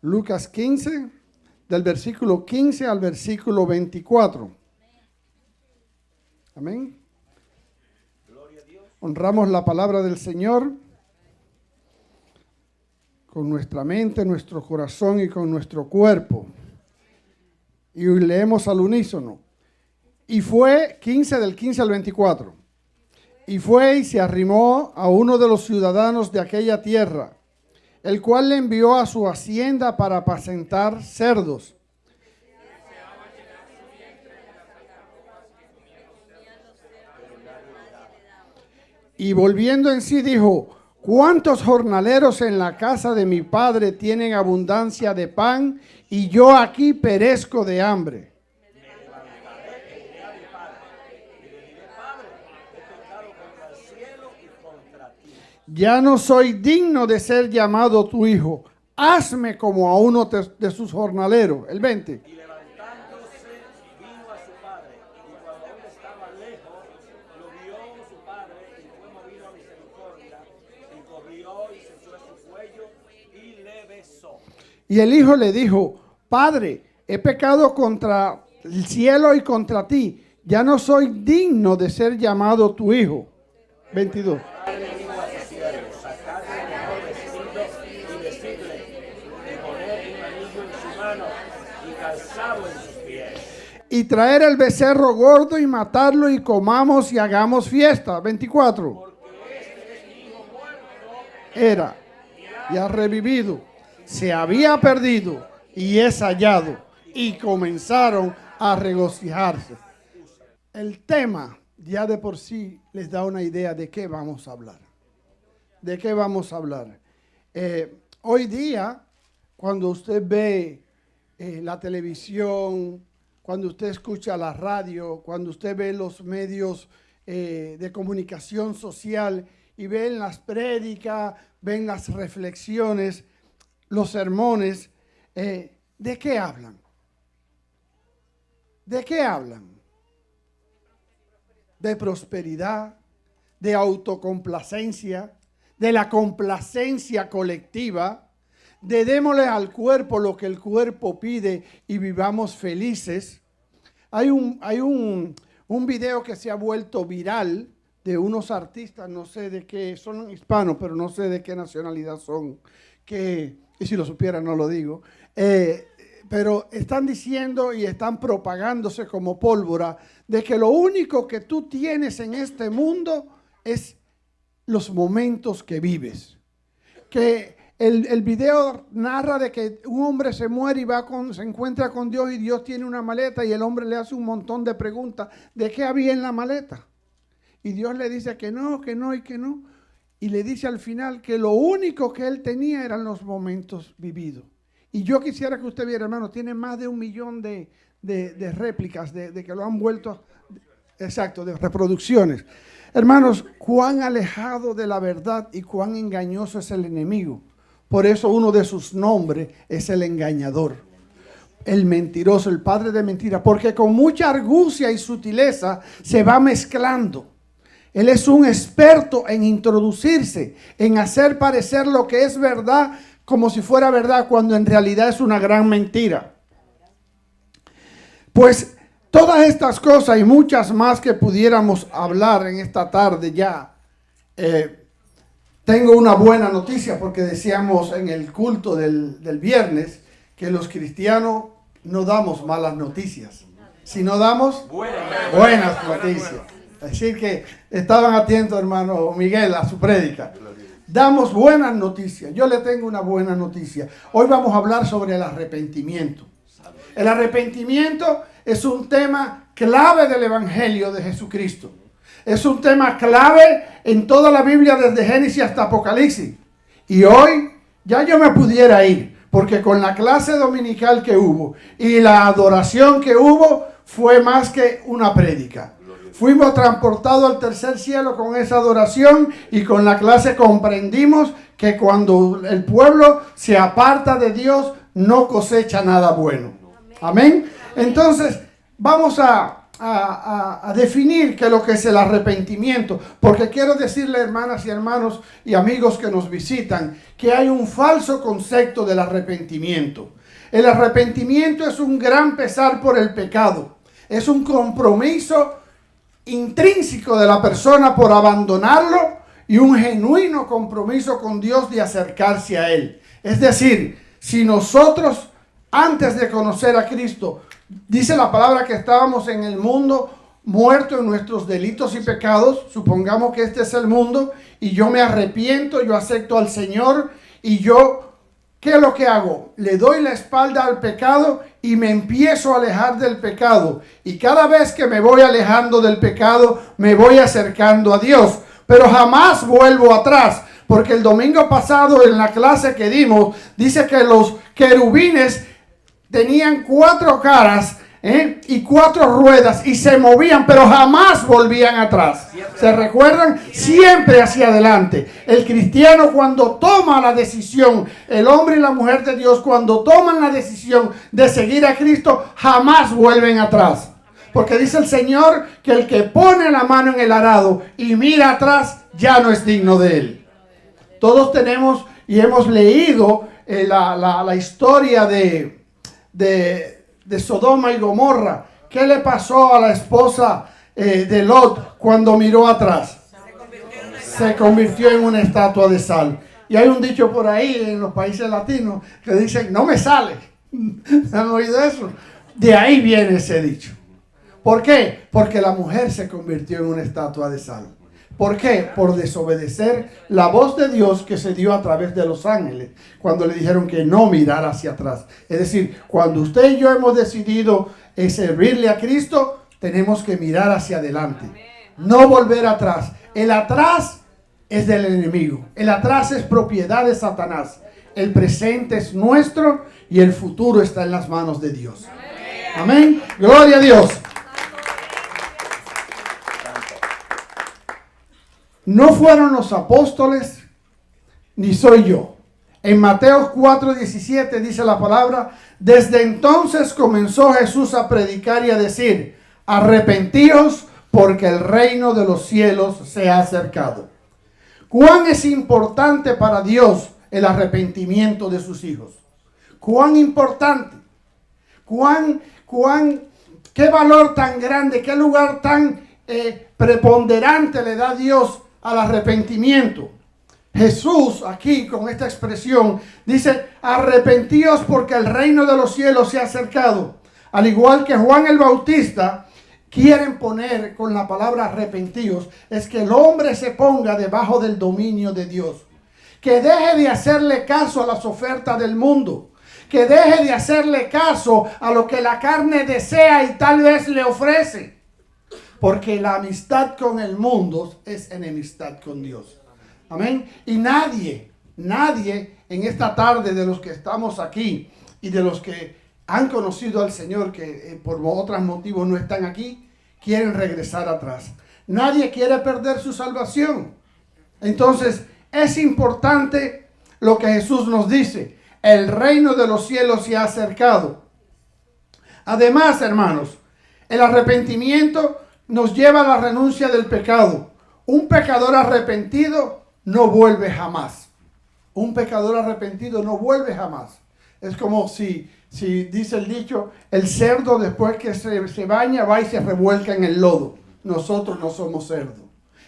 Lucas 15, del versículo 15 al versículo 24. Amén. Honramos la palabra del Señor con nuestra mente, nuestro corazón y con nuestro cuerpo. Y leemos al unísono. Y fue 15 del 15 al 24. Y fue y se arrimó a uno de los ciudadanos de aquella tierra, el cual le envió a su hacienda para apacentar cerdos. Y volviendo en sí dijo: ¿cuántos jornaleros en la casa de mi padre tienen abundancia de pan, y yo aquí perezco de hambre? Ya no soy digno de ser llamado tu hijo. Hazme como a uno de sus jornaleros. El 20. Y levantándose vino a su padre, y cuando aún estaba lejos, lo vio su padre, y fue movido a misericordia, y corrió y se echó a su cuello y le besó. Y el hijo le dijo: Padre, he pecado contra el cielo y contra ti. Ya no soy digno de ser llamado tu hijo. 22. Y traer el becerro gordo y matarlo y comamos y hagamos fiesta. 24. Era y ha revivido, se había perdido y es hallado. Y comenzaron a regocijarse. El tema ya de por sí les da una idea de qué vamos a hablar. ¿De qué vamos a hablar? Hoy día, cuando usted ve la televisión, cuando usted escucha la radio, cuando usted ve los medios de comunicación social y ven las prédicas, ven las reflexiones, los sermones, ¿de qué hablan? ¿De qué hablan? De prosperidad, de autocomplacencia, de la complacencia colectiva, de démosle al cuerpo lo que el cuerpo pide y vivamos felices. Hay un video que se ha vuelto viral de unos artistas, no sé de qué, son hispanos, pero no sé de qué nacionalidad son, y si lo supiera no lo digo, pero están diciendo y están propagándose como pólvora de que lo único que tú tienes en este mundo es los momentos que vives. Que el video narra de que un hombre se muere y se encuentra con Dios, y Dios tiene una maleta y el hombre le hace un montón de preguntas de qué había en la maleta. Y Dios le dice que no, que no y que no. Y le dice al final que lo único que él tenía eran los momentos vividos. Y yo quisiera que usted viera, hermano, tiene más de 1 millón de réplicas, de que lo han vuelto, exacto, de reproducciones. Hermanos, cuán alejado de la verdad y cuán engañoso es el enemigo. Por eso uno de sus nombres es el engañador, el mentiroso, el padre de mentira, porque con mucha argucia y sutileza se va mezclando. Él es un experto en introducirse, en hacer parecer lo que es verdad como si fuera verdad, cuando en realidad es una gran mentira. Pues todas estas cosas y muchas más que pudiéramos hablar en esta tarde ya. Tengo una buena noticia, porque decíamos en el culto del viernes que los cristianos no damos malas noticias, sino damos buenas noticias. Es decir que estaban atentos, hermano Miguel, a su prédica. Damos buenas noticias. Yo le tengo una buena noticia. Hoy vamos a hablar sobre el arrepentimiento. El arrepentimiento es un tema clave del Evangelio de Jesucristo. Es un tema clave en toda la Biblia, desde Génesis hasta Apocalipsis. Y hoy ya yo me pudiera ir, porque con la clase dominical que hubo y la adoración que hubo fue más que una prédica. Fuimos transportados al tercer cielo con esa adoración, y con la clase comprendimos que cuando el pueblo se aparta de Dios no cosecha nada bueno. Amén. Entonces vamos a a definir qué es lo que es el arrepentimiento, porque quiero decirle, hermanas y hermanos y amigos que nos visitan, que hay un falso concepto del arrepentimiento. El arrepentimiento es un gran pesar por el pecado, es un compromiso intrínseco de la persona por abandonarlo y un genuino compromiso con Dios de acercarse a Él. Es decir, si nosotros antes de conocer a Cristo, dice la palabra que estábamos en el mundo muertos en nuestros delitos y pecados, supongamos que este es el mundo y yo me arrepiento, yo acepto al Señor y yo, ¿qué es lo que hago? Le doy la espalda al pecado y me empiezo a alejar del pecado. Y cada vez que me voy alejando del pecado, me voy acercando a Dios. Pero jamás vuelvo atrás. Porque el domingo pasado en la clase que dimos, dice que los querubines tenían 4 caras y 4 ruedas y se movían, pero jamás volvían atrás. ¿Se recuerdan? Siempre hacia adelante. El cristiano cuando toma la decisión, el hombre y la mujer de Dios cuando toman la decisión de seguir a Cristo, jamás vuelven atrás. Porque dice el Señor que el que pone la mano en el arado y mira atrás, ya no es digno de él. Todos tenemos y hemos leído la historia de Sodoma y Gomorra. ¿Qué le pasó a la esposa de Lot cuando miró atrás? Se convirtió en una estatua de sal. Y hay un dicho por ahí en los países latinos que dicen, no me sale. ¿Han oído eso? De ahí viene ese dicho. ¿Por qué? Porque la mujer se convirtió en una estatua de sal. ¿Por qué? Por desobedecer la voz de Dios que se dio a través de los ángeles cuando le dijeron que no mirara hacia atrás. Es decir, cuando usted y yo hemos decidido servirle a Cristo, tenemos que mirar hacia adelante. No volver atrás. El atrás es del enemigo. El atrás es propiedad de Satanás. El presente es nuestro y el futuro está en las manos de Dios. Amén. Gloria a Dios. No fueron los apóstoles, ni soy yo. En Mateo 4:17 dice la palabra, desde entonces comenzó Jesús a predicar y a decir, arrepentíos porque el reino de los cielos se ha acercado. ¿Cuán es importante para Dios el arrepentimiento de sus hijos? ¿Cuán importante? ¿Qué valor tan grande, qué lugar tan preponderante le da Dios al arrepentimiento? Jesús aquí con esta expresión dice, arrepentíos porque el reino de los cielos se ha acercado. Al igual que Juan el Bautista quieren poner con la palabra arrepentíos, es que el hombre se ponga debajo del dominio de Dios. Que deje de hacerle caso a las ofertas del mundo. Que deje de hacerle caso a lo que la carne desea y tal vez le ofrece. Porque la amistad con el mundo es enemistad con Dios. Amén. Y nadie en esta tarde de los que estamos aquí y de los que han conocido al Señor, que por otros motivos no están aquí, quieren regresar atrás. Nadie quiere perder su salvación. Entonces, es importante lo que Jesús nos dice. El reino de los cielos se ha acercado. Además, hermanos, el arrepentimiento nos lleva a la renuncia del pecado. Un pecador arrepentido no vuelve jamás. Un pecador arrepentido no vuelve jamás. Es como si dice el dicho, el cerdo después que se baña va y se revuelca en el lodo. Nosotros no somos cerdos.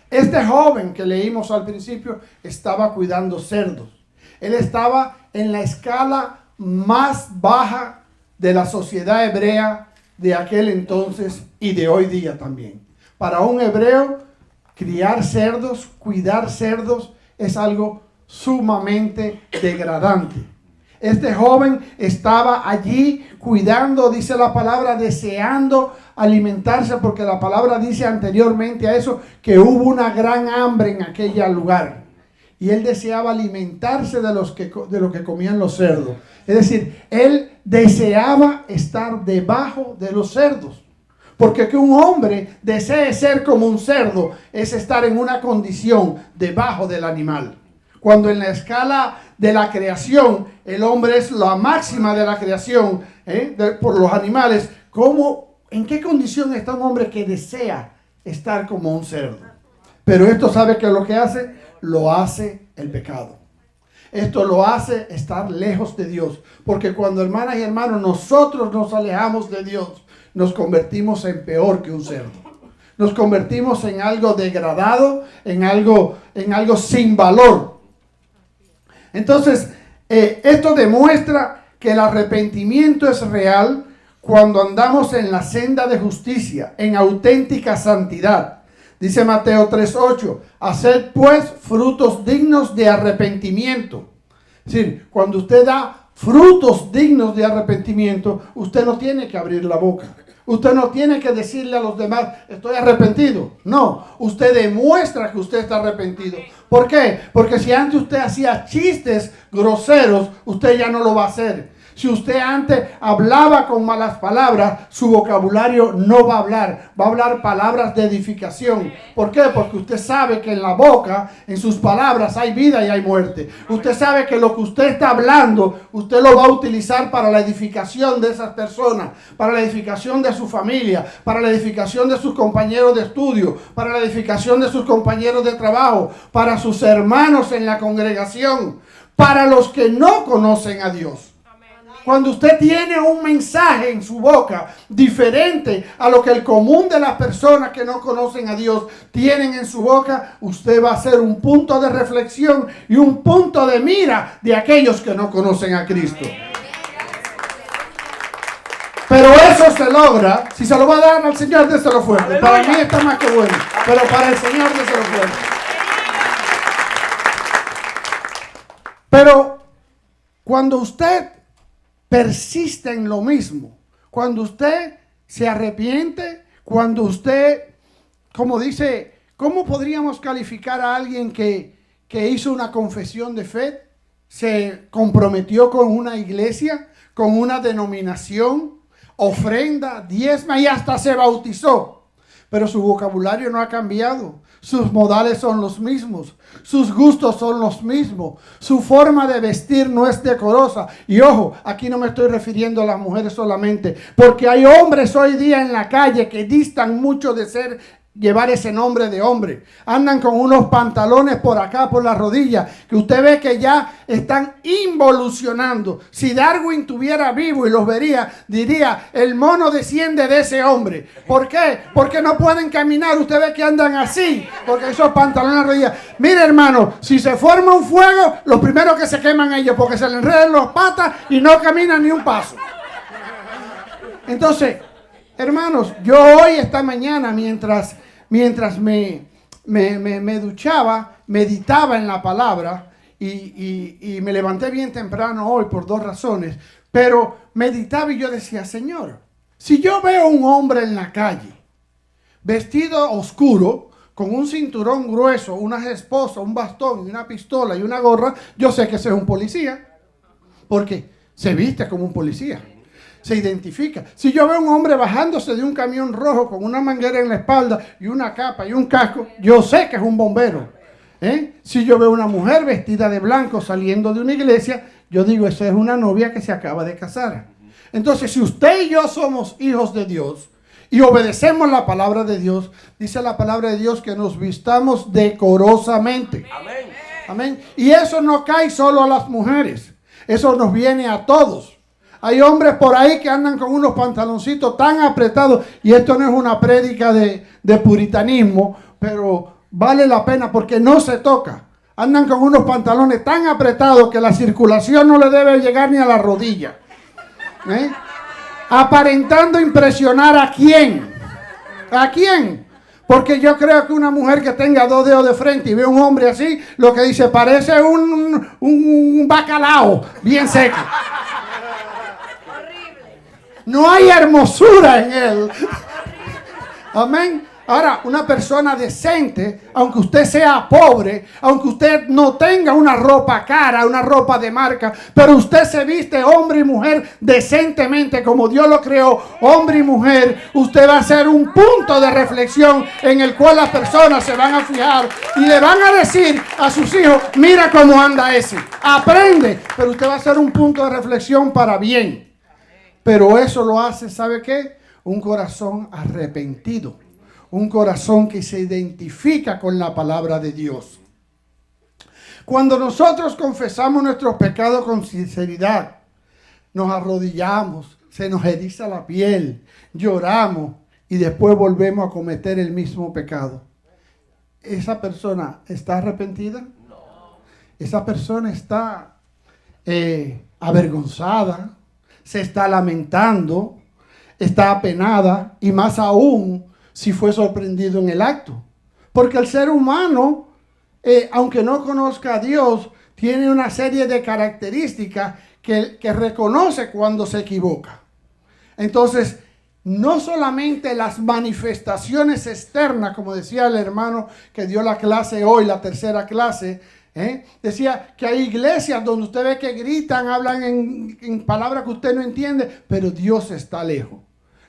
Este joven que leímos al principio estaba cuidando cerdos. Él estaba en la escala más baja de la sociedad hebrea de aquel entonces y de hoy día también. Para un hebreo, criar cerdos, cuidar cerdos es algo sumamente degradante. Este joven estaba allí cuidando, dice la palabra, deseando alimentarse, porque la palabra dice anteriormente a eso que hubo una gran hambre en aquel lugar. Y él deseaba alimentarse de lo que comían los cerdos. Es decir, él deseaba estar debajo de los cerdos. Porque que un hombre desee ser como un cerdo es estar en una condición debajo del animal. Cuando en la escala de la creación el hombre es la máxima de la creación por los animales, ¿cómo ¿En qué condición está un hombre que desea estar como un cerdo? Pero esto, ¿sabe qué es lo que hace? Lo hace el pecado. Esto lo hace estar lejos de Dios. Porque cuando, hermanas y hermanos, nosotros nos alejamos de Dios, nos convertimos en peor que un cerdo. Nos convertimos en algo degradado, en algo sin valor. Entonces, esto demuestra que el arrepentimiento es real cuando andamos en la senda de justicia, en auténtica santidad. Dice Mateo 3:8, haced pues frutos dignos de arrepentimiento. Es decir, cuando usted da frutos dignos de arrepentimiento, usted no tiene que abrir la boca. Usted no tiene que decirle a los demás, estoy arrepentido. No, usted demuestra que usted está arrepentido. ¿Por qué? Porque si antes usted hacía chistes groseros, usted ya no lo va a hacer. Si usted antes hablaba con malas palabras, su vocabulario no va a hablar palabras de edificación. ¿Por qué? Porque usted sabe que en la boca, en sus palabras, hay vida y hay muerte. Usted sabe que lo que usted está hablando, usted lo va a utilizar para la edificación de esas personas, para la edificación de su familia, para la edificación de sus compañeros de estudio, para la edificación de sus compañeros de trabajo, para sus hermanos en la congregación, para los que no conocen a Dios. Cuando usted tiene un mensaje en su boca diferente a lo que el común de las personas que no conocen a Dios tienen en su boca, usted va a ser un punto de reflexión y un punto de mira de aquellos que no conocen a Cristo. Pero eso se logra, si se lo va a dar al Señor, déselo fuerte. Para mí está más que bueno, pero para el Señor déselo fuerte. Pero cuando usted persiste en lo mismo, cuando usted se arrepiente, cuando usted, como dice, ¿cómo podríamos calificar a alguien que hizo una confesión de fe, se comprometió con una iglesia, con una denominación, ofrenda, diezma y hasta se bautizó? Pero su vocabulario no ha cambiado. Sus modales son los mismos. Sus gustos son los mismos. Su forma de vestir no es decorosa. Y ojo, aquí no me estoy refiriendo a las mujeres solamente. Porque hay hombres hoy día en la calle que distan mucho de llevar ese nombre de hombre. Andan con unos pantalones por acá, por la rodilla, que usted ve que ya están involucionando. Si Darwin tuviera vivo y los vería, diría, el mono desciende de ese hombre. ¿Por qué? Porque no pueden caminar. Usted ve que andan así, porque esos pantalones en la rodilla. Mire, hermano, si se forma un fuego, los primeros que se queman ellos, porque se le enredan las patas y no caminan ni un paso. Entonces, hermanos, yo hoy, esta mañana, mientras me duchaba, meditaba en la palabra y me levanté bien temprano hoy por dos razones, pero meditaba y yo decía, Señor, si yo veo un hombre en la calle, vestido oscuro, con un cinturón grueso, unas esposas, un bastón y una pistola y una gorra, yo sé que ese es un policía, porque se viste como un policía. Se identifica. Si yo veo un hombre bajándose de un camión rojo con una manguera en la espalda y una capa y un casco, yo sé que es un bombero. Si yo veo una mujer vestida de blanco saliendo de una iglesia, yo digo, esa es una novia que se acaba de casar. Entonces, si usted y yo somos hijos de Dios y obedecemos la palabra de Dios, dice la palabra de Dios que nos vistamos decorosamente. Amén. Amén. Y eso no cae solo a las mujeres, eso nos viene a todos. Hay hombres por ahí que andan con unos pantaloncitos tan apretados, y esto no es una prédica de puritanismo, pero vale la pena porque no se toca. Andan con unos pantalones tan apretados que la circulación no le debe llegar ni a la rodilla. Aparentando impresionar ¿a quién? ¿A quién? Porque yo creo que una mujer que tenga dos dedos de frente y ve a un hombre así, lo que dice, parece un bacalao bien seco. No hay hermosura en él. Amén. Ahora, una persona decente, aunque usted sea pobre, aunque usted no tenga una ropa cara, una ropa de marca, pero usted se viste hombre y mujer decentemente como Dios lo creó, hombre y mujer, usted va a ser un punto de reflexión en el cual las personas se van a fijar y le van a decir a sus hijos, mira cómo anda ese, aprende, pero usted va a ser un punto de reflexión para bien. Pero eso lo hace, ¿sabe qué? un corazón arrepentido, un corazón que se identifica con la palabra de Dios. Cuando nosotros confesamos nuestros pecados con sinceridad, nos arrodillamos, se nos eriza la piel, lloramos y después volvemos a cometer el mismo pecado. ¿Esa persona está arrepentida? No. Esa persona está avergonzada, se está lamentando, está apenada y más aún si fue sorprendido en el acto. Porque el ser humano, aunque no conozca a Dios, tiene una serie de características que reconoce cuando se equivoca. Entonces, no solamente las manifestaciones externas, como decía el hermano que dio la clase hoy, la tercera clase, decía que hay iglesias donde usted ve que gritan, hablan en palabras que usted no entiende, pero Dios está lejos.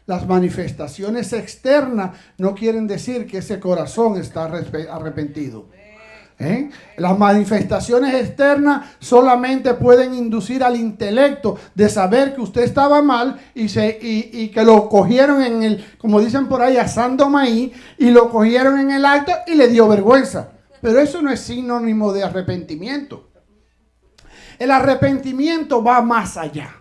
Las manifestaciones externas no quieren decir que ese corazón está arrepentido. Las manifestaciones externas solamente pueden inducir al intelecto de saber que usted estaba mal y que lo cogieron en el, como dicen por ahí, asando maíz, y lo cogieron en el acto y le dio vergüenza. Pero eso no es sinónimo de arrepentimiento. El arrepentimiento va más allá.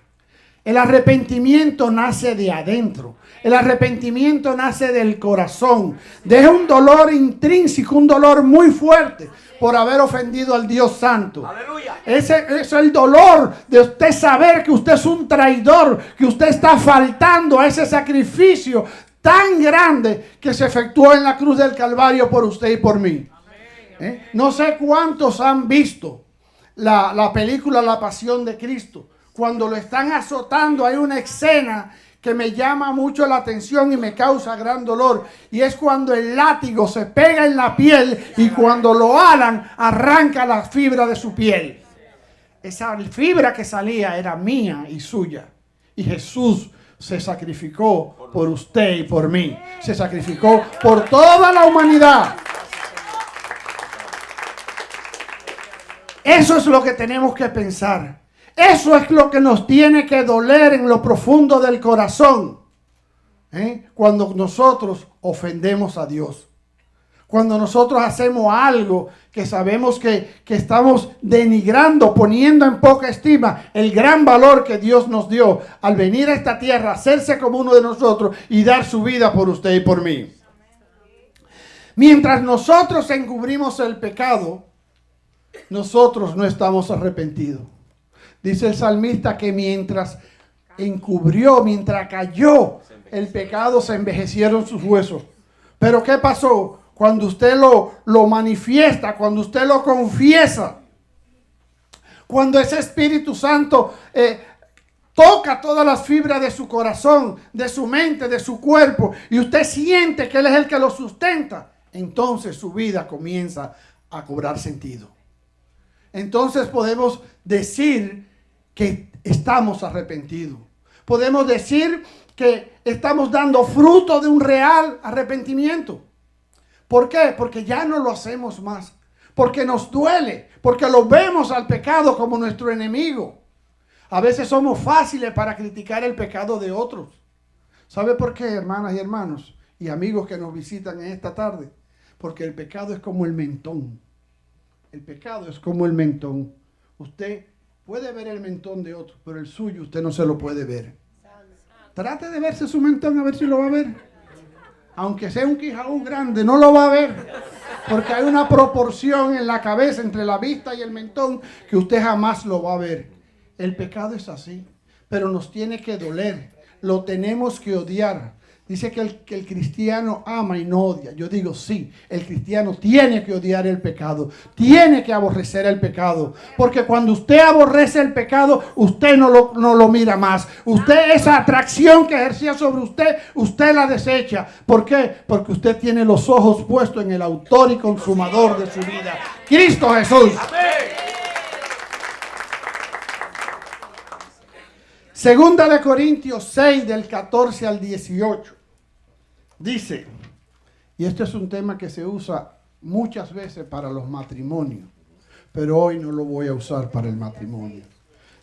El arrepentimiento nace de adentro. El arrepentimiento nace del corazón. Deja un dolor intrínseco, un dolor muy fuerte por haber ofendido al Dios Santo. ¡Aleluya! Ese es el dolor de usted saber que usted es un traidor, que usted está faltando a ese sacrificio tan grande que se efectuó en la cruz del Calvario por usted y por mí. No sé cuántos han visto la película La Pasión de Cristo. Cuando lo están azotando hay una escena que me llama mucho la atención y me causa gran dolor. Y es cuando el látigo se pega en la piel y cuando lo alan, arranca la fibra de su piel. Esa fibra que salía era mía y suya. Y Jesús se sacrificó por usted y por mí. Se sacrificó por toda la humanidad. Eso es lo que tenemos que pensar. Eso es lo que nos tiene que doler en lo profundo del corazón. Cuando nosotros ofendemos a Dios. Cuando nosotros hacemos algo que sabemos que estamos denigrando, poniendo en poca estima el gran valor que Dios nos dio al venir a esta tierra, hacerse como uno de nosotros y dar su vida por usted y por mí. Mientras nosotros encubrimos el pecado, nosotros no estamos arrepentidos. Dice el salmista que mientras encubrió, mientras cayó el pecado, se envejecieron sus huesos. Pero ¿qué pasó? Cuando usted lo manifiesta, cuando usted lo confiesa, cuando ese Espíritu Santo toca todas las fibras de su corazón, de su mente, de su cuerpo, y usted siente que Él es el que lo sustenta, entonces su vida comienza a cobrar sentido. Entonces podemos decir que estamos arrepentidos. Podemos decir que estamos dando fruto de un real arrepentimiento. ¿Por qué? Porque ya no lo hacemos más. Porque nos duele. Porque lo vemos al pecado como nuestro enemigo. A veces somos fáciles para criticar el pecado de otros. ¿Sabe por qué, hermanas y hermanos? Y amigos que nos visitan en esta tarde. Porque el pecado es como el mentón. El pecado es como el mentón. Usted puede ver el mentón de otro, pero el suyo usted no se lo puede ver. Trate de verse su mentón a ver si lo va a ver. Aunque sea un quijaú grande, no lo va a ver. Porque hay una proporción en la cabeza entre la vista y el mentón que usted jamás lo va a ver. El pecado es así, pero nos tiene que doler. Lo tenemos que odiar. Dice que el cristiano ama y no odia. Yo digo sí, el cristiano tiene que odiar el pecado. Tiene que aborrecer el pecado. Porque cuando usted aborrece el pecado, usted no lo mira más. Usted, esa atracción que ejercía sobre usted, usted la desecha. ¿Por qué? Porque usted tiene los ojos puestos en el autor y consumador de su vida, Cristo Jesús. Segunda de Corintios 6, del 14 al 18. Dice, y este es un tema que se usa muchas veces para los matrimonios, pero hoy no lo voy a usar para el matrimonio.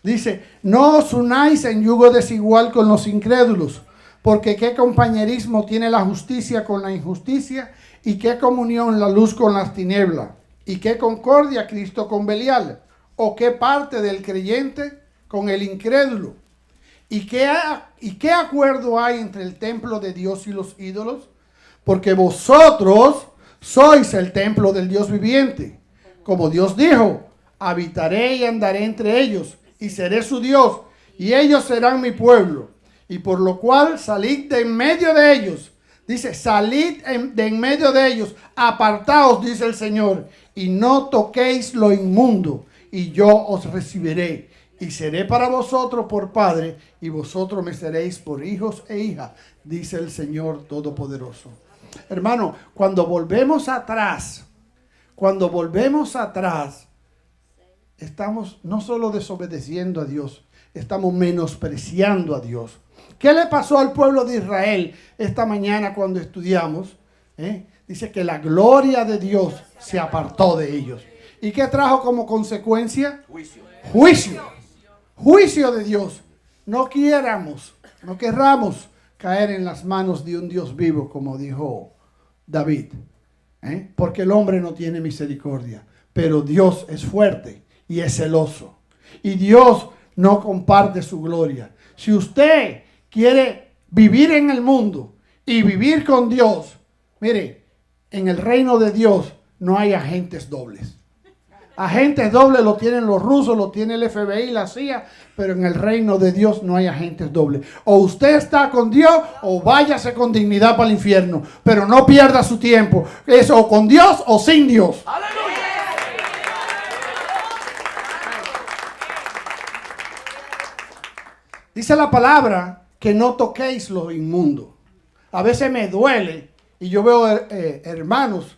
Dice, no os unáis en yugo desigual con los incrédulos, Porque qué compañerismo tiene la justicia con la injusticia, y qué comunión la luz con las tinieblas, y qué concordia Cristo con Belial, o qué parte del creyente con el incrédulo, y qué acuerdo hay entre el templo de Dios y los ídolos, porque vosotros sois el templo del Dios viviente. Como Dios dijo, habitaré y andaré entre ellos, y seré su Dios, y ellos serán mi pueblo. Y por lo cual salid de en medio de ellos. Dice, salid de en medio de ellos, apartaos, dice el Señor, y no toquéis lo inmundo, y yo os recibiré, y seré para vosotros por padre, y vosotros me seréis por hijos e hijas, dice el Señor Todopoderoso. Hermano, cuando volvemos atrás, estamos no solo desobedeciendo a Dios, estamos menospreciando a Dios. ¿Qué le pasó al pueblo de Israel esta mañana cuando estudiamos? Dice que la gloria de Dios se apartó de ellos. ¿Y qué trajo como consecuencia? Juicio de Dios. No querramos caer en las manos de un Dios vivo, como dijo David. Porque el hombre no tiene misericordia, pero Dios es fuerte y es celoso. Y Dios no comparte su gloria. Si usted quiere vivir en el mundo y vivir con Dios, mire, en el reino de Dios no hay agentes dobles. Agentes dobles lo tienen los rusos, lo tiene el FBI, la CIA, pero en el reino de Dios no hay agentes dobles. O usted está con Dios o váyase con dignidad para el infierno, pero no pierda su tiempo. Es o con Dios o sin Dios. ¡Aleluya! Dice la palabra que no toquéis lo inmundo. A veces me duele y yo veo hermanos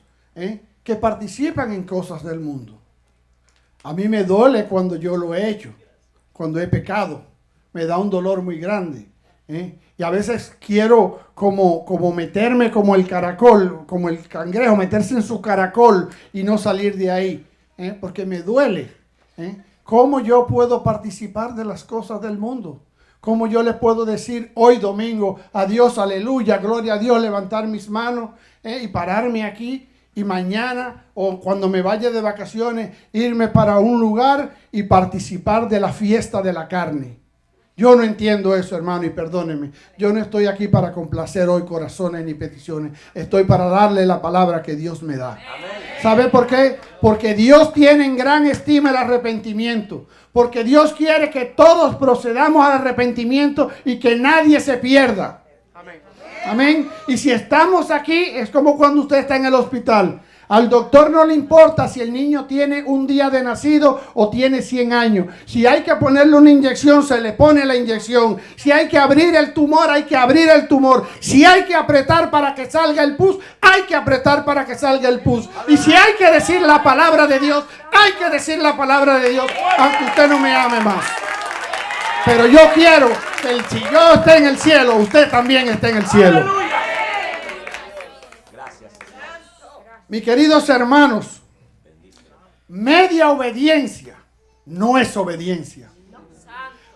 que participan en cosas del mundo. A mí me duele cuando yo lo he hecho, cuando he pecado. Me da un dolor muy grande. Y a veces quiero como meterme como el caracol, como el cangrejo, meterse en su caracol y no salir de ahí. Porque me duele. ¿Cómo yo puedo participar de las cosas del mundo? ¿Cómo yo les puedo decir hoy domingo, adiós, aleluya, gloria a Dios, levantar mis manos y pararme aquí? Y mañana o cuando me vaya de vacaciones, irme para un lugar y participar de la fiesta de la carne. Yo no entiendo eso, hermano, y perdónenme. Yo no estoy aquí para complacer hoy corazones ni peticiones. Estoy para darle la palabra que Dios me da. ¿Sabe por qué? Porque Dios tiene en gran estima el arrepentimiento. Porque Dios quiere que todos procedamos al arrepentimiento y que nadie se pierda. Amén. Y si estamos aquí, es como cuando usted está en el hospital. Al doctor no le importa si el niño tiene un día de nacido o tiene 100 años. Si hay que ponerle una inyección, se le pone la inyección. Si hay que abrir el tumor, hay que abrir el tumor. Si hay que apretar para que salga el pus, hay que apretar para que salga el pus. Y si hay que decir la palabra de Dios, hay que decir la palabra de Dios, aunque usted no me ame más. Pero yo quiero que si yo esté en el cielo, usted también esté en el cielo. Mis queridos hermanos, media obediencia no es obediencia.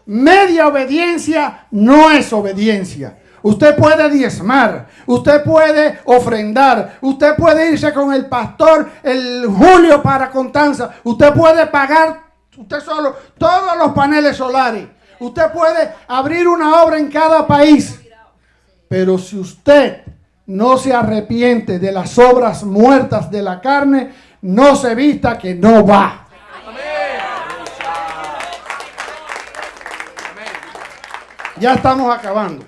Media obediencia no es obediencia. Usted puede diezmar, usted puede ofrendar, usted puede irse con el pastor el Julio para Constanza, usted puede pagar usted solo todos los paneles solares, usted puede abrir una obra en cada país, pero si usted no se arrepiente de las obras muertas de la carne, no se vista que no va. Ya estamos acabando.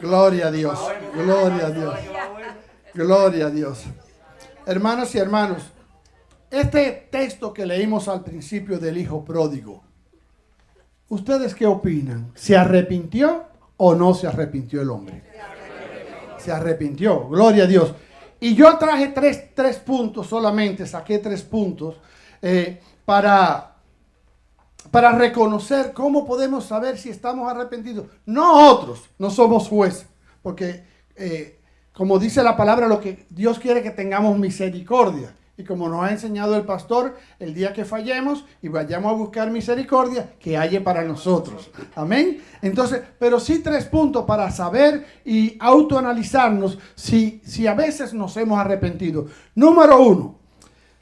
Gloria a Dios, gloria a Dios, gloria a Dios. Hermanos y hermanos, este texto que leímos al principio del hijo pródigo, ¿ustedes qué opinan? ¿Se arrepintió o no se arrepintió el hombre? Se arrepintió, gloria a Dios. Y yo traje tres puntos solamente, saqué 3 puntos para reconocer cómo podemos saber si estamos arrepentidos. No otros, no somos jueces, porque como dice la palabra, lo que Dios quiere que tengamos misericordia. Y como nos ha enseñado el pastor, el día que fallemos y vayamos a buscar misericordia, que haya para nosotros. Amén. Entonces, pero sí 3 puntos para saber y autoanalizarnos si a veces nos hemos arrepentido. Número 1.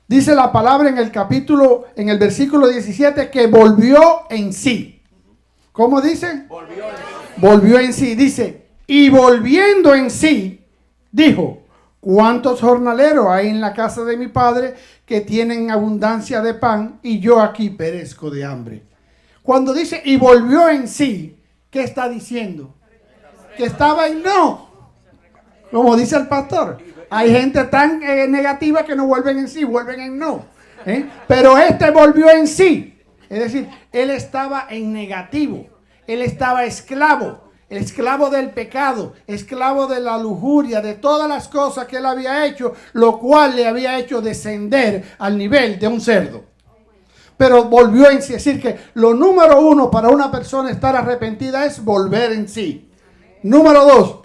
Dice la palabra en el versículo 17 que volvió en sí. ¿Cómo dice? Volvió en sí. Dice, y volviendo en sí, dijo, ¿cuántos jornaleros hay en la casa de mi padre que tienen abundancia de pan y yo aquí perezco de hambre? Cuando dice, y volvió en sí, ¿qué está diciendo? Que estaba en no. Como dice el pastor. Hay gente tan negativa que no vuelven en sí, vuelven en no. Pero este volvió en sí. Es decir, él estaba en negativo. Él estaba esclavo del pecado, esclavo de la lujuria, de todas las cosas que él había hecho, lo cual le había hecho descender al nivel de un cerdo. Pero volvió en sí. Es decir, que lo número 1 para una persona estar arrepentida es volver en sí. Número 2.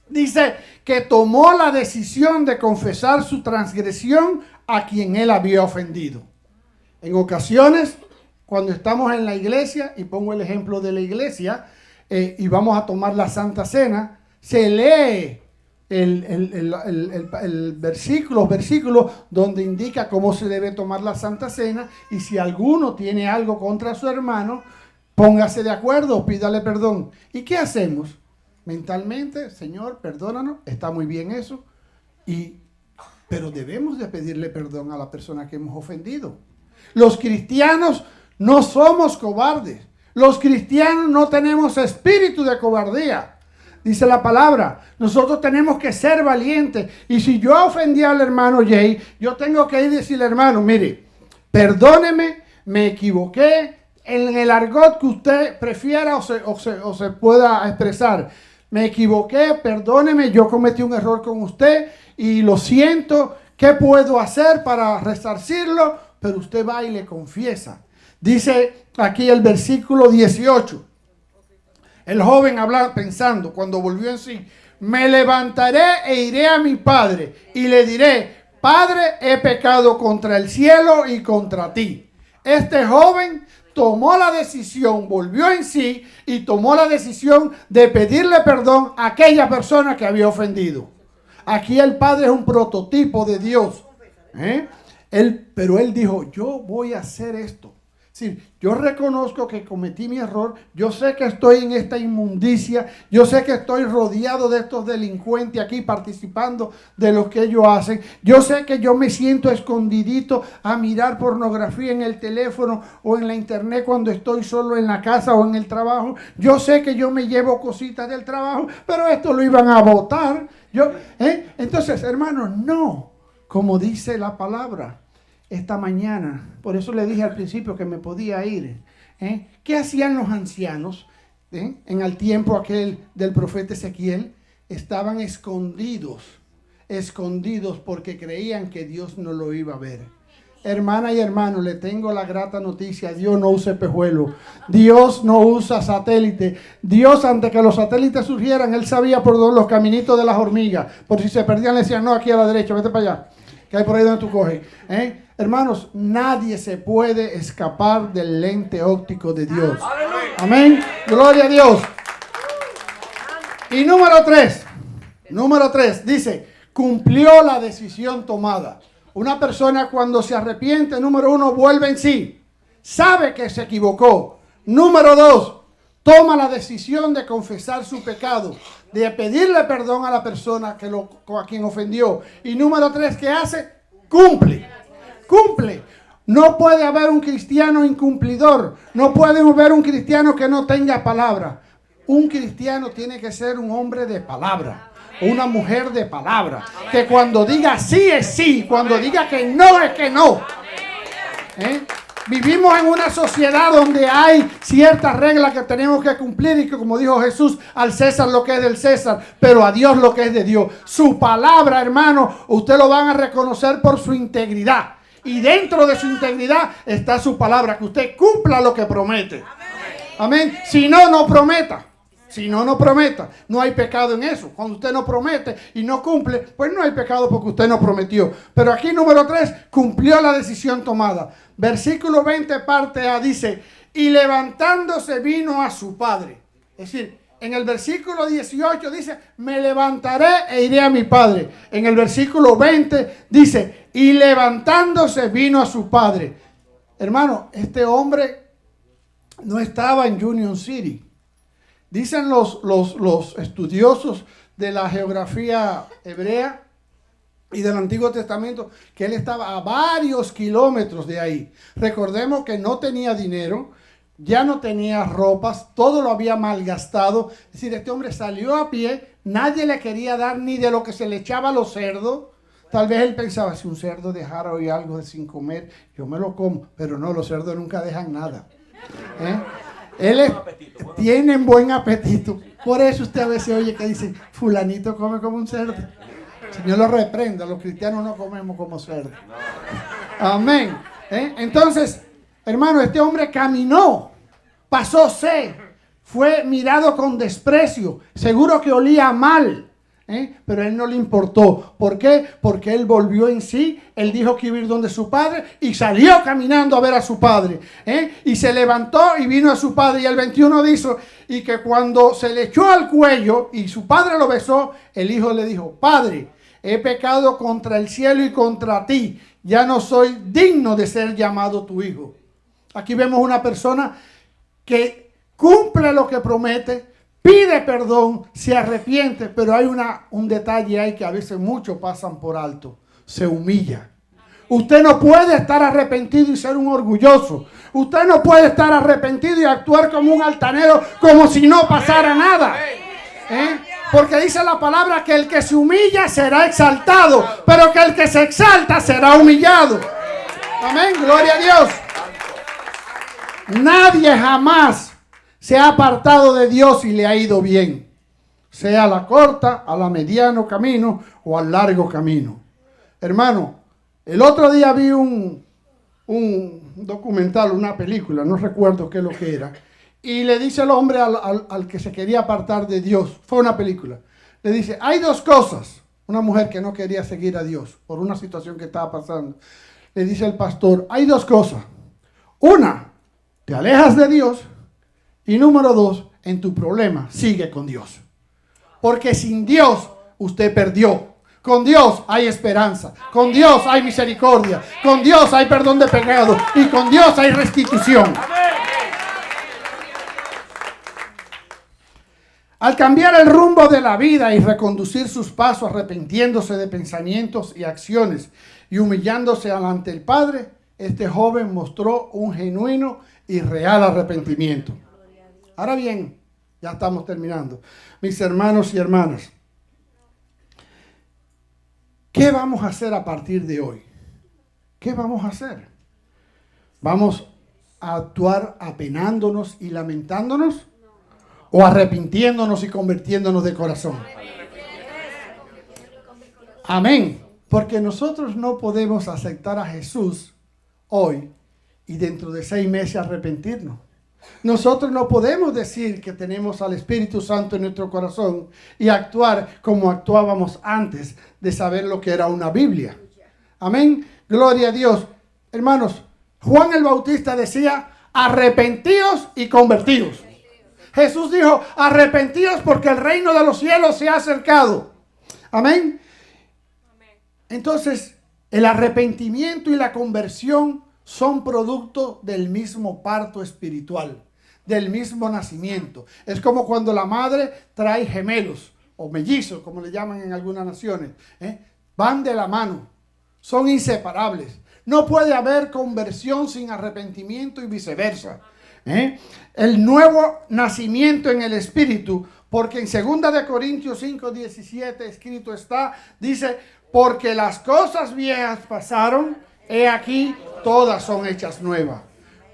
Dice que tomó la decisión de confesar su transgresión a quien él había ofendido. En ocasiones, cuando estamos en la iglesia, y pongo el ejemplo de la iglesia, y vamos a tomar la Santa Cena, se lee los versículos donde indica cómo se debe tomar la Santa Cena, y si alguno tiene algo contra su hermano, póngase de acuerdo, pídale perdón. ¿Y qué hacemos? Mentalmente, Señor, perdónanos, está muy bien eso, pero debemos de pedirle perdón a la persona que hemos ofendido. Los cristianos no somos cobardes. Los cristianos no tenemos espíritu de cobardía. Dice la palabra, nosotros tenemos que ser valientes. Y si yo ofendí al hermano Jay, yo tengo que ir y decirle, hermano, mire, perdóneme, me equivoqué, en el argot que usted prefiera o se pueda expresar. Me equivoqué, perdóneme, yo cometí un error con usted y lo siento. ¿Qué puedo hacer para resarcirlo? Pero usted va y le confiesa. Dice aquí el versículo 18. El joven habla pensando, cuando volvió en sí, me levantaré e iré a mi padre y le diré, Padre, he pecado contra el cielo y contra ti. Este joven tomó la decisión, volvió en sí y tomó la decisión de pedirle perdón a aquella persona que había ofendido. Aquí el Padre es un prototipo de Dios. Pero él dijo, yo voy a hacer esto. Sí, yo reconozco que cometí mi error, yo sé que estoy en esta inmundicia, yo sé que estoy rodeado de estos delincuentes aquí participando de lo que ellos hacen, yo sé que yo me siento escondidito a mirar pornografía en el teléfono o en la internet cuando estoy solo en la casa o en el trabajo, yo sé que yo me llevo cositas del trabajo, pero esto lo iban a botar. Entonces, hermanos, no, como dice la palabra. Esta mañana, por eso le dije al principio que me podía ir. ¿Qué hacían los ancianos en el tiempo aquel del profeta Ezequiel? Estaban escondidos porque creían que Dios no lo iba a ver. Hermana y hermano, le tengo la grata noticia, Dios no usa espejuelo, Dios no usa satélite. Dios, antes que los satélites surgieran, Él sabía por dónde los caminitos de las hormigas, por si se perdían le decían, no, aquí a la derecha, vete para allá, que hay por ahí donde tú coges. Hermanos, nadie se puede escapar del lente óptico de Dios. Amén. Gloria a Dios. Y número 3, dice, cumplió la decisión tomada. Una persona cuando se arrepiente, número 1, vuelve en sí. Sabe que se equivocó. Número 2, toma la decisión de confesar su pecado, de pedirle perdón a la persona a quien ofendió. Y número 3, ¿qué hace? Cumple. No puede haber un cristiano incumplidor. No puede haber un cristiano que no tenga palabra. Un cristiano tiene que ser un hombre de palabra. Una mujer de palabra. Que cuando diga sí es sí. Cuando diga que no es que no. Vivimos en una sociedad donde hay ciertas reglas que tenemos que cumplir y que, como dijo Jesús, al César lo que es del César, pero a Dios lo que es de Dios. Su palabra, hermano, usted lo van a reconocer por su integridad. Y dentro de su integridad está su palabra, que usted cumpla lo que promete. Amén. Si no, no prometa. Si no, no prometa. No hay pecado en eso. Cuando usted no promete y no cumple, pues no hay pecado porque usted no prometió. Pero aquí número 3, cumplió la decisión tomada. Versículo 20 parte A dice, y levantándose vino a su padre. Es decir, en el versículo 18 dice, me levantaré e iré a mi padre. En el versículo 20 dice, y levantándose vino a su padre. Hermano, este hombre no estaba en Union City. Dicen los estudiosos de la geografía hebrea y del Antiguo Testamento que él estaba a varios kilómetros de ahí. Recordemos que no tenía dinero, ya no tenía ropas, todo lo había malgastado. Es decir, este hombre salió a pie, nadie le quería dar ni de lo que se le echaba a los cerdos. Tal vez él pensaba, si un cerdo dejara hoy algo de sin comer, yo me lo como. Pero no, los cerdos nunca dejan nada. Tienen buen apetito. Por eso usted a veces oye que dicen, fulanito come como un cerdo. Señor lo reprenda, los cristianos no comemos como cerdo. Amén. Entonces, hermano, este hombre caminó, pasó sed, fue mirado con desprecio, seguro que olía mal. Pero a él no le importó. ¿Por qué? Porque él volvió en sí. Él dijo que iba a ir donde su padre y salió caminando a ver a su padre. Y se levantó y vino a su padre. Y el 21 dice, y que cuando se le echó al cuello y su padre lo besó, el hijo le dijo, Padre, he pecado contra el cielo y contra ti. Ya no soy digno de ser llamado tu hijo. Aquí vemos una persona que cumple lo que promete, pide perdón, se arrepiente, pero hay un detalle ahí que a veces muchos pasan por alto. Se humilla. Usted no puede estar arrepentido y ser un orgulloso. Usted no puede estar arrepentido y actuar como un altanero, como si no pasara nada. Porque dice la palabra que el que se humilla será exaltado, pero que el que se exalta será humillado. Amén, gloria a Dios. Nadie jamás se ha apartado de Dios y le ha ido bien, sea a la corta, a la mediano camino o al largo camino. Hermano, el otro día vi un documental, una película, no recuerdo qué es lo que era, y le dice el hombre al que se quería apartar de Dios, fue una película, le dice, hay dos cosas, una mujer que no quería seguir a Dios por una situación que estaba pasando, le dice el pastor, hay dos cosas, una, te alejas de Dios, y número 2, en tu problema, sigue con Dios. Porque sin Dios, usted perdió. Con Dios hay esperanza. Con Dios hay misericordia. Con Dios hay perdón de pecado. Y con Dios hay restitución. Al cambiar el rumbo de la vida y reconducir sus pasos arrepintiéndose de pensamientos y acciones y humillándose ante el Padre, este joven mostró un genuino y real arrepentimiento. Ahora bien, ya estamos terminando. Mis hermanos y hermanas, ¿qué vamos a hacer a partir de hoy? ¿Qué vamos a hacer? ¿Vamos a actuar apenándonos y lamentándonos? ¿O arrepintiéndonos y convirtiéndonos de corazón? Amén. Porque nosotros no podemos aceptar a Jesús hoy y dentro de 6 meses arrepentirnos. Nosotros no podemos decir que tenemos al Espíritu Santo en nuestro corazón y actuar como actuábamos antes de saber lo que era una Biblia. Amén. Gloria a Dios. Hermanos, Juan el Bautista decía, arrepentíos y convertíos. Jesús dijo, arrepentíos porque el reino de los cielos se ha acercado. Amén. Entonces, el arrepentimiento y la conversión son producto del mismo parto espiritual, del mismo nacimiento. Es como cuando la madre trae gemelos o mellizos, como le llaman en algunas naciones. Van de la mano, son inseparables. No puede haber conversión sin arrepentimiento y viceversa. El nuevo nacimiento en el Espíritu, porque en 2 Corintios 5:17 escrito está, dice, porque las cosas viejas pasaron, he aquí, todas son hechas nuevas.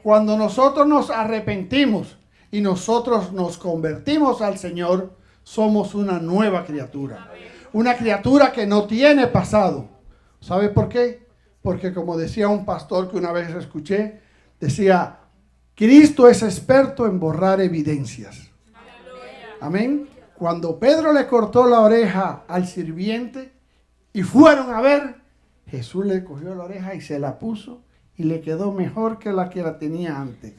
Cuando nosotros nos arrepentimos y nosotros nos convertimos al Señor, somos una nueva criatura. Una criatura que no tiene pasado. ¿Sabe por qué? Porque como decía un pastor que una vez escuché, decía, Cristo es experto en borrar evidencias. Amén. Cuando Pedro le cortó la oreja al sirviente y fueron a ver, Jesús le cogió la oreja y se la puso y le quedó mejor que la tenía antes.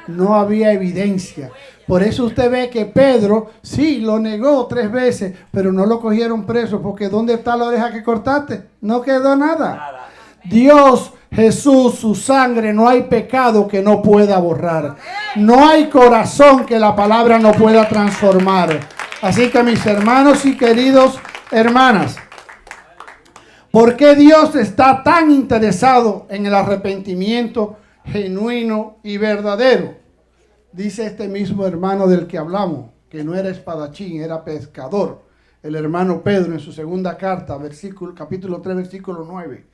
No había evidencia. Por eso usted ve que Pedro, sí, lo negó 3 veces, pero no lo cogieron preso, porque ¿dónde está la oreja que cortaste? No quedó nada. Dios, Jesús, su sangre, no hay pecado que no pueda borrar. No hay corazón que la palabra no pueda transformar. Así que mis hermanos y queridos hermanas, ¿por qué Dios está tan interesado en el arrepentimiento genuino y verdadero? Dice este mismo hermano del que hablamos, que no era espadachín, era pescador, el hermano Pedro, en su segunda carta, capítulo 3, versículo 9.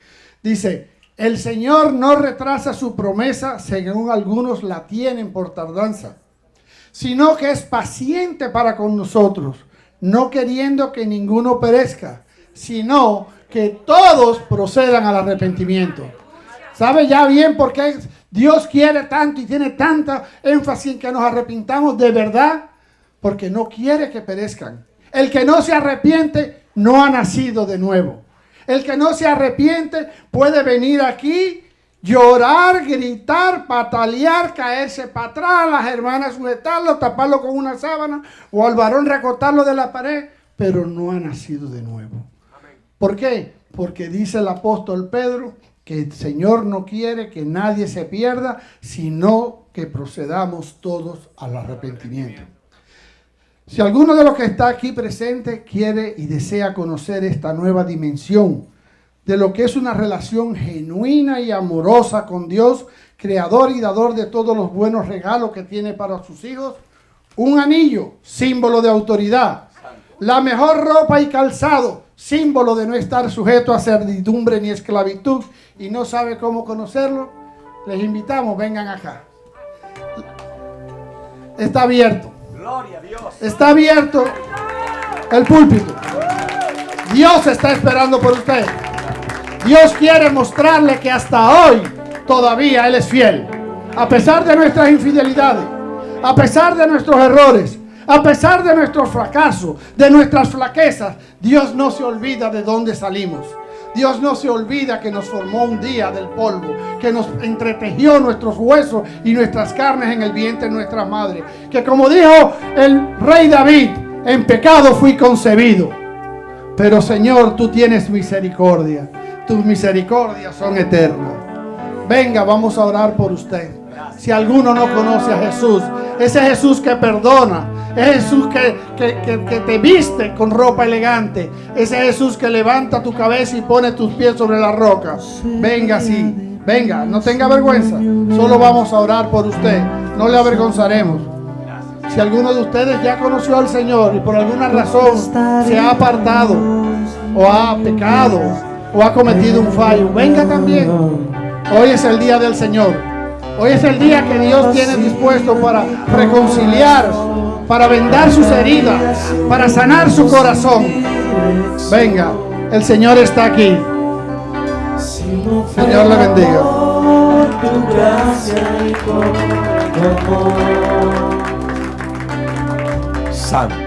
Dice, el Señor no retrasa su promesa, según algunos la tienen por tardanza, sino que es paciente para con nosotros, no queriendo que ninguno perezca, sino que todos procedan al arrepentimiento. ¿Sabe ya bien por qué Dios quiere tanto y tiene tanta énfasis en que nos arrepintamos de verdad? Porque no quiere que perezcan. El que no se arrepiente no ha nacido de nuevo. El que no se arrepiente puede venir aquí, llorar, gritar, patalear, caerse para atrás, las hermanas sujetarlo, taparlo con una sábana o al varón recortarlo de la pared, pero no ha nacido de nuevo. ¿Por qué? Porque dice el apóstol Pedro que el Señor no quiere que nadie se pierda, sino que procedamos todos al arrepentimiento. Si alguno de los que está aquí presente quiere y desea conocer esta nueva dimensión de lo que es una relación genuina y amorosa con Dios, creador y dador de todos los buenos regalos que tiene para sus hijos, un anillo, símbolo de autoridad, la mejor ropa y calzado, símbolo de no estar sujeto a servidumbre ni esclavitud, y no sabe cómo conocerlo, les invitamos, vengan acá. Está abierto. Gloria a Dios. Está abierto el púlpito. Dios está esperando por usted. Dios quiere mostrarle que hasta hoy todavía Él es fiel. A pesar de nuestras infidelidades, a pesar de nuestros errores, a pesar de nuestros fracasos, de nuestras flaquezas, Dios no se olvida de dónde salimos. Dios no se olvida que nos formó un día del polvo, que nos entretejió nuestros huesos y nuestras carnes en el vientre de nuestra madre. Que como dijo el rey David, en pecado fui concebido. Pero Señor, tú tienes misericordia. Tus misericordias son eternas. Venga, vamos a orar por usted. Si alguno no conoce a Jesús, ese Jesús que perdona, ese Jesús que te viste con ropa elegante, ese Jesús que levanta tu cabeza y pone tus pies sobre la roca. Venga, sí, venga, no tenga vergüenza. Solo vamos a orar por usted, no le avergonzaremos. Si alguno de ustedes ya conoció al Señor y por alguna razón se ha apartado o ha pecado o ha cometido un fallo, venga también. Hoy es el día del Señor. Hoy es el día que Dios tiene dispuesto para reconciliar, para vendar sus heridas, para sanar su corazón. Venga, el Señor está aquí. Señor le bendiga. Santo.